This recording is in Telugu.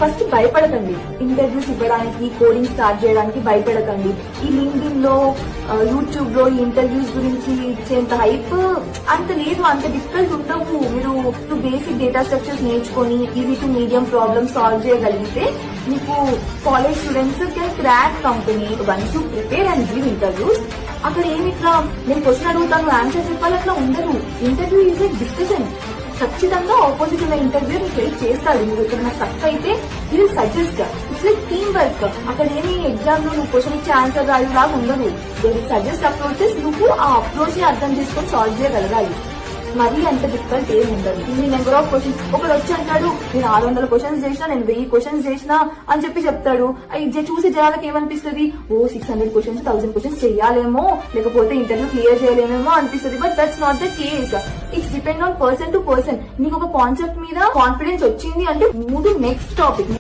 ఫస్ట్ భయపడకండి. ఇంటర్వ్యూస్ ఇవ్వడానికి, కోడింగ్ స్టార్ట్ చేయడానికి భయపడకండి. ఈ లింక్డ్ఇన్ లో, యూట్యూబ్ లో ఈ ఇంటర్వ్యూస్ గురించి ఇచ్చేంత హైప్ అంత లేదు, అంత డిఫికల్ట్ ఉండవు. మీరు బేసిక్ డేటా స్ట్రక్చర్స్ నేర్చుకొని easy to medium problem solve చేయగలిగితే మీకు college students can crack company. Once you prepare and give interviews, అక్కడ ఏమిట్లా నేను క్వశ్చన్ అడుగుతాను ఆన్సర్ చెప్పాలి అట్లా ఉండదు. Interview is a discussion. ఖచ్చితంగా ఆపోజిట్ ఉన్న ఇంటర్వ్యూ నీకు హెల్ప్ చేస్తాడు. నువ్వు ఎక్కడైనా స్టక్ అయితే you suggest. It's like team work. అక్కడ ఏమి ఎగ్జామ్ లో నువ్వు క్వశ్చన్ ఇచ్చే ఆన్సర్ రాయులాగా ఉండదు. సజెస్ట్ అప్రోచెస్ నువ్వు ఆ అప్రోచ్ ని అర్థం చేసుకొని సాల్వ్ చేయగలగాలి. మరీ అంత డిఫికల్ట్ ఏమి ఉండదు. ఇన్ని నెంబర్ ఆఫ్ క్వశ్చన్స్. ఒకడు వచ్చి అంటాడు నేను 600 క్వశ్చన్స్ చేసినా, నేను 1000 క్వశ్చన్స్ చేసినా అని చెప్పి చెప్తాడు. అది చూసి జనాలకు ఏమనిపిస్తుంది, 600 క్వశ్చన్స్ 1000 క్వశ్చన్స్ చెయ్యాలేమో, లేకపోతే ఇంటర్వ్యూ క్లియర్ చేయలేమేమో అనిపిస్తుంది. But that's not the case. It's depend on person to person. నీకు ఒక కాన్సెప్ట్ మీద కాన్ఫిడెన్స్ వచ్చింది అంటే మూవ్ టు నెక్స్ట్ టాపిక్.